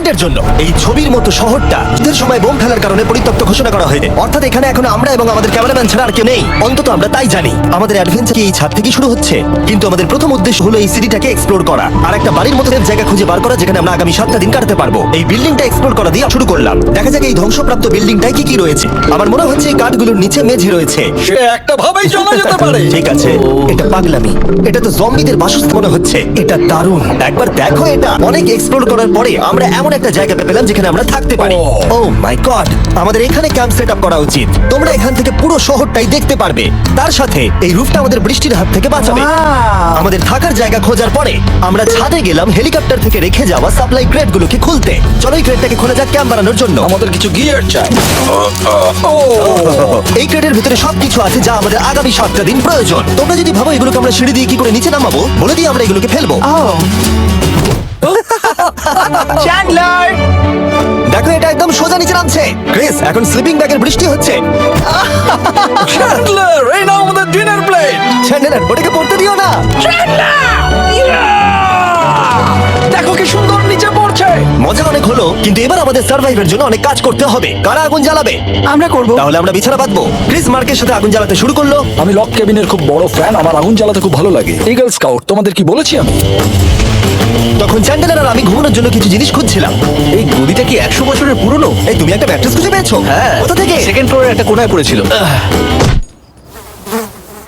মিনিটের জন্য এই ছবির মতো শহরটা যুদ্ধের সময় বোম ফেলার কারণে পরিত্যক্ত ঘোষণা করা হয়েছে। অর্থাৎ এখানে এখন আমরা এবং আমাদের ক্যামেরাম্যান ছাড়া আর কেউ নেই। অন্তত আমরা তাই জানি। আমাদের অ্যাডভেঞ্চার কি এই ছাদ থেকে শুরু হচ্ছে, কিন্তু আমাদের প্রথম উদ্দেশ্য হলো এই সিটিটাকে এক্সপ্লোর করা আর একটা বাড়ির মতো জায়গা খুঁজে বার করা যেখানে আমরা আগামী 7টা দিন কাটাতে পারবো। এই বিল্ডিংটা এক্সপ্লোর করা দিয়ে শুরু করলাম। দেখা যাক এই ধ্বংসপ্রাপ্ত বিল্ডিংটায় কি কি রয়েছে। আমার মনে হচ্ছে এই কাঠগুলোর নিচে মেঝে রয়েছে। সে একটা ভাবেই জানা যেতে পারে। ঠিক আছে, এটা পাগলামি। এটা তো জম্বিদের বাসস্থান মনে হচ্ছে। এটা দারুণ। একবার দেখো এটা। অনেক এক্সপ্লোর করার পরে আমরা এমন একটা জায়গা পেলাম যেখানে আমরা থাকতে পারি। ও মাই গড, আমাদের এখানে ক্যাম্প সেট আপ করা উচিত। তোমরা এখান থেকে পুরো শহরটাই দেখতে পারবে। তার সাথে এই রুফটা আমাদের বৃষ্টির হাত থেকে বাঁচাবে। আমাদের থাকার জায়গা খোঁজার পরে আমরা ছাদে গেলাম হেলিকপ্টার থেকে রেখে যাওয়া সাপ্লাই ক্রেট গুলোকে খুলতে। চলো এই ক্রেটটাকে খোলা যাক ক্যাম্প বানানোর জন্য। আমাদের কিছু গিয়ার চাই। এই ক্রেটের ভিতরে সবকিছু আছে যা আমাদের আগামী 7টা দিন প্রয়োজন। তোমরা যদি ভাবো এগুলোকে আমরা সিঁড়ি দিয়ে কি করে নিচে নামাবো, বলে দিয়ে আমরা এগুলোকে ফেলবো। চ্যান্ডলার, দেখো এটা একদম সোজা নিচে নামছে। ক্রিস, এখন স্লিপিং ব্যাগের বৃষ্টি হচ্ছে। চ্যান্ডলার, এই নাও আমাদের ডিনার প্লেট। চ্যান্ডেলার, ওটাকে পড়তে দিও না। দেখো কি সুন্দর নিচে পড়ছে। মজা অনেক হলো, কিন্তু এবার আমাদের সার্ভাইভের জন্য অনেক কাজ করতে হবে। কারা আগুন জ্বালাবে? আমরা করব। তাহলে আমরা বিছানা বাঁধবো। ক্রিস মার্কের সাথে আগুন জ্বালাতে শুরু করলো। আমি লক কেবিনের খুব বড় ফ্যান, আমার আগুন জ্বালাতে খুব ভালো লাগে। ইগল স্কাউট, তোমাদের কি বলেছি আমি? তখন চ্যান্ডেলার আর আমি ঘুমানোর জন্য কিছু জিনিস খুঁজছিলাম। এই গদিটা কি 100 বছরের পুরনো? এই তুমি একটা ম্যাট্রেস খুঁজে পেয়েছো? হ্যাঁ, কোথা থেকে? সেকেন্ড ফ্লোরের একটা কোণায় পড়েছিল।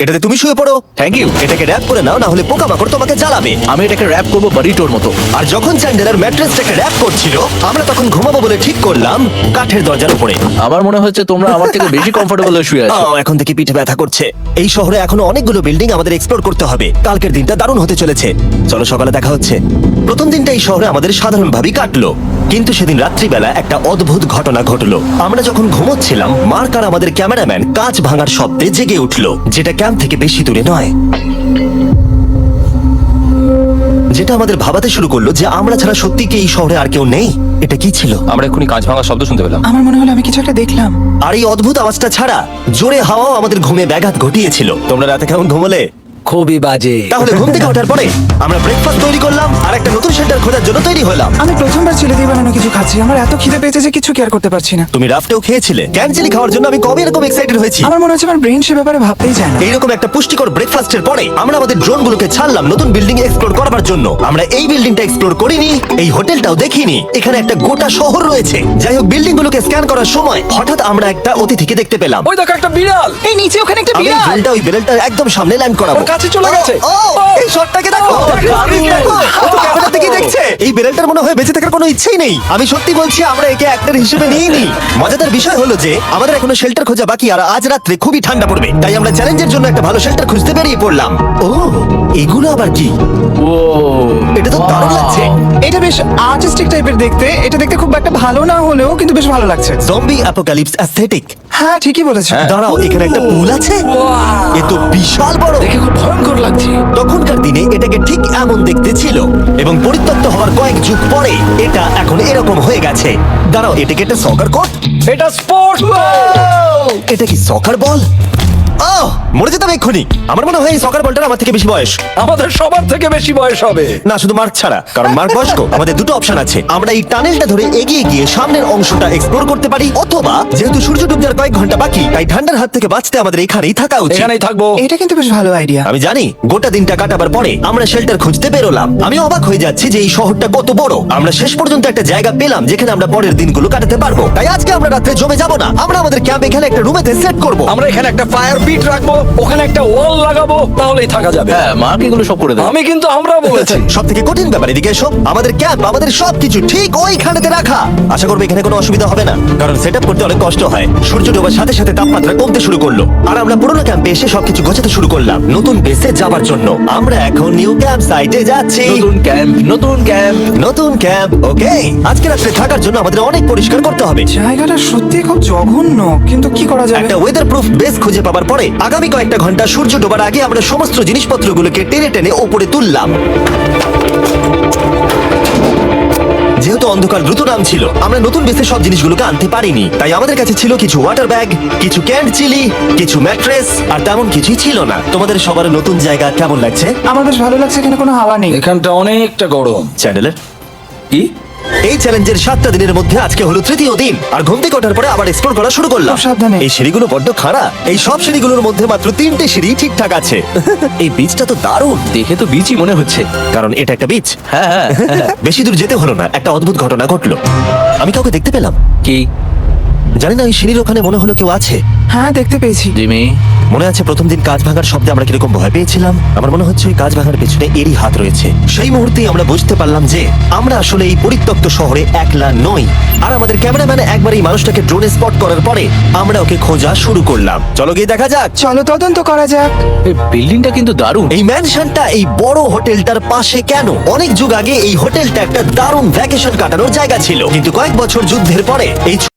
এটাতে তুমি শুয়ে পড়ো। Thank you. এটাকে র‍্যাপ করে নাও, না হলে পোকামাকড় তোমাকে জ্বালাবে। আমি এটাকে র‍্যাপ করব বারিটোর মতো। আর যখন চ্যান্ডেলার ম্যাট্রেসটাকে র‍্যাপ করছিল, আমরা তখন ঘুমাবো বলে ঠিক করলাম কাঠের দরজার উপরে। আমার মনে হচ্ছে তোমরা আমার থেকে বেশি কমফোর্টেবল হয়ে শুয়ে আছো। এখন থেকে পিঠে ব্যথা করছে। এই শহরে এখনো অনেকগুলো বিল্ডিং আমাদের এক্সপ্লোর করতে হবে। কালকের দিনটা দারুণ হতে চলেছে। চলো সকালে দেখা হচ্ছে। প্রথম দিনটা এই শহরে আমাদের সাধারণভাবেই কাটলো, কিন্তু সেদিন রাত্রিবেলা একটা অদ্ভুত ঘটনা ঘটলো। আমরা যখন ঘুমোচ্ছিলাম, মার্ক আর আমাদের ক্যামেরাম্যান কাঁচ ভাঙার শব্দে জেগে উঠলো, যেটা ক্যাম্প থেকে বেশি দূরে নয়। যেটা আমাদের ভাবাতে শুরু করলো যে আমরা ছাড়া সত্যি কি এই শহরে আর কেউ নেই। এটা কি ছিল? আমরা এক্ষুনি কাঁচ ভাঙার শব্দ শুনতে পেলাম। আমার মনে হলো আমি কিছু একটা দেখলাম। আর এই অদ্ভুত আওয়াজটা ছাড়া জোরে হাওয়াও আমাদের ঘুমে ব্যাঘাত ঘটিয়েছিল। তোমরা রাতে কেমন ঘুমোলে? খুবই বাজে। তাহলে ঘুম থেকে ওঠার পরে আমরা ব্রেকফাস্ট তৈরি করলাম আর একটা নতুন শেল্টার খোঁজার জন্য তৈরি হলাম। আমি প্রথমবার ছেলে দিয়ে বানানো কিছু খাচ্ছি। আমার এত খিদে পেয়েছে যে কিছু কেয়ার করতে পারছি না। তুমি রাফটেও খেয়েছিলে। ক্যানচেলি খাওয়ার জন্য আমি কবে এরকম এক্সাইটেড হয়েছি। আমার মনে হচ্ছে আমার ব্রেন সে ব্যাপারে ভাবতেই চায় না। এইরকম একটা পুষ্টিকর ব্রেকফাস্টের পরে আমরা আমাদের ড্রোনগুলোকে ছাড়লাম নতুন বিল্ডিং এক্সপ্লোর করার জন্য। আমরা এই বিল্ডিংটা এক্সপ্লোর করিনি, এই হোটেলটাও দেখিনি। এখানে একটা গোটা শহর রয়েছে। যাই হোক, বিল্ডিংগুলোকে স্ক্যান করার সময় হঠাৎ আমরা একটা অতিথিকে দেখতে পেলাম। ওই দেখো একটা বিড়াল। এই নিচে ওখানে একটা আমি বিড়াল। ওই বেলটার একদম সামনে ল্যান্ড করাবো। ওর কাছে চলে গেছে। এই শটটাকে দেখো। দেখো, ও তো ক্যামেরা থেকে দেখছে। এই বেলটার মনে হয় বেঁচে থাকার কোনো ইচ্ছেই নেই। আমি সত্যি বলছি, আমরা একে অ্যাক্টর হিসেবে নিইনি। মজাদার বিষয় হলো যে আমাদের এখনো শেল্টার খোঁজা বাকি, আর আজ রাত্রে খুবই ঠান্ডা পড়বে। তাই আমরা চ্যালেঞ্জের জন্য একটা ভালো শেল্টার খুঁজতে বেরিয়ে পড়লাম। ও, এগুলো আবার কি? ও, এটা তো দারুণ লাগছে। এটা বেশ আর্টিস্টিক টাইপের দেখতে। এটা দেখতে খুব একটা ভালো না হলেও কিন্তু বেশ ভালো লাগছে। Zombie apocalypse aesthetic. হ্যাঁ, ঠিকই বলেছো। দাঁড়াও, এখানে একটা পুল আছে। এ তো বিশাল বড়। দেখে খুব ভয়ঙ্কর লাগছে। তখনকার দিনে এটাকে ঠিক এমন দেখতে ছিল, এবং পরিত্যক্ত হওয়ার কয়েক যুগ পরে এটা এখন এরকম হয়ে গেছে। দাঁড়াও, এটাকে একটা সকার কোর্ট। এটা স্পোর্টস। এটা কি সকার বল? আহ, মরে যেতাম এক্ষুনি। আমার মনে হয় এই সকার বলটার আমার থেকে বেশি বয়স। আমাদের সবার থেকে বেশি বয়স হবে। না, শুধু মার্ক ছাড়া, কারণ মার্ক বয়স্ক। আমাদের দুটো অপশন আছে। আমরা এই টানেলটা ধরে এগিয়ে গিয়ে সামনের অংশটা এক্সপ্লোর করতে পারি, অথবা যেহেতু সূর্য ডুবতে আর কয়েক ঘন্টা বাকি, তাই ঠান্ডার হাত থেকে বাঁচতে আমাদের এখানেই থাকা উচিত। এখানেই থাকবো। এটা কিন্তু বেশ ভালো আইডিয়া। আমি জানি। গোটা দিনটা কাটাবার পরে আমরা শেল্টার খুঁজতে বেরোলাম। আমি অবাক হয়ে যাচ্ছি যে এই শহরটা কত বড়। আমরা শেষ পর্যন্ত একটা জায়গা পেলাম যেখানে আমরা পরের দিনগুলো কাটাতে পারবো। তাই আজকে আমরা রাতে জমে যাব না। আমরা আমাদের ক্যাম্প এখানে একটা রুমেতে সেট করব। আমরা এখানে একটা ফায়ার পিট রাখবো, ওখানে একটা ওয়াল লাগাবো, তাহলেই থাকা যাবে। হ্যাঁ, মার্ক এগুলো সব করে দেবে। আমি কিন্তু আমরা বলেছি। সব থেকে কঠিন ব্যাপার, এদিকে এসো। আমাদের ক্যাম্প, আমাদের সবকিছু ঠিক ওইখানেতে রাখা। আশা করবো এখানে কোনো অসুবিধা হবে না, কারণ সেটআপ করতে অনেক কষ্ট হয়। সূর্য ডোবার সাথে সাথে তাপমাত্রা কমতে শুরু করলো, আর আমরা পুরোনো ক্যাম্পে এসে সবকিছু গোছাতে শুরু করলাম নতুন বেসে যাবার জন্য। আমরা এখন নিউ ক্যাম্প সাইটে যাচ্ছি। নতুন ক্যাম্প, নতুন ক্যাম্প। নতুন ক্যাম্প। ওকে, আজকে রাত্রে থাকার জন্য আমাদের অনেক পরিষ্কার করতে হবে। জায়গাটা সত্যি খুব জঘন্য, কিন্তু কি করা যাবে? একটা ওয়েদার প্রুফ বেস খুঁজে পাবার পরে আগামী কয়েকটা ঘন্টা সূর্য ডোবার আগে আমরা সমস্ত জিনিসপত্রগুলোকে টেনে টেনে ওপরে তুললাম। যেহেতু অন্ধকার দ্রুত নামছিল, আমরা নতুন বেসে সব জিনিসগুলোকে আনতে পারিনি। তাই আমাদের কাছে ছিল কিছু ওয়াটার ব্যাগ, কিছু ক্যান্ড চিলি, কিছু ম্যাট্রেস, আর তেমন কিছুই ছিল না। তোমাদের সবার নতুন জায়গা কেমন লাগছে? আমার বেশ ভালো লাগছে। এখানে কোনো হাওয়া নেই। এখানটা অনেকটা গরম। চ্যান্ডেলার, কি? এই চ্যালেঞ্জের 7টা দিনের মধ্যে আজকে হলো তৃতীয় দিন, আর ঘুম থেকে ওঠার পরে আবার এক্সপ্লোর করা শুরু করলাম। খুব সাবধানে। এই সিঁড়িগুলো বড্ড খাড়া। এই সব সিঁড়িগুলোর মধ্যে মাত্র 3টে সিঁড়ি ঠিকঠাক আছে। এই বীজটা তো দারুণ, দেখে তো বিচই মনে হচ্ছে। কারণ এটা একটা বীজ। হ্যাঁ হ্যাঁ হ্যাঁ। বেশি দূর যেতে হলো না, একটা অদ্ভুত ঘটনা ঘটলো। আমি কাউকে দেখতে পেলাম, কি জানি না ওই সিঁড়ির ওখানে মনে হলো কেউ আছে। হ্যাঁ, দেখতে পেয়েছি। জিমি? মনে আছে প্রথম দিন কাঁচ ভাঙার শব্দে আমরা কিরকম ভয় পেয়েছিলাম? আমার মনে হচ্ছে ওই কাঁচ ভাঙার পেছনে এরই হাত রয়েছে। সেই মুহূর্তেই আমরা বুঝতে পারলাম যে আমরা আসলে এই পরিত্যক্ত শহরে একলা নই। আর আমাদের ক্যামেরাম্যান একবার এই মানুষটাকে ড্রোনে স্পট করার পরে আমরা ওকে খোঁজা শুরু করলাম। চলো গিয়ে দেখা যাক। চলো তদন্ত করা যাক। এই বিল্ডিংটা কিন্তু দারুণ। এই ম্যানশনটা এই বড় হোটেলটার পাশে কেন? অনেক যুগ আগে এই হোটেলটা একটা দারুণ ভ্যাকেশন কাটানোর জায়গা ছিল, কিন্তু কয়েক বছর যুদ্ধের পরে এই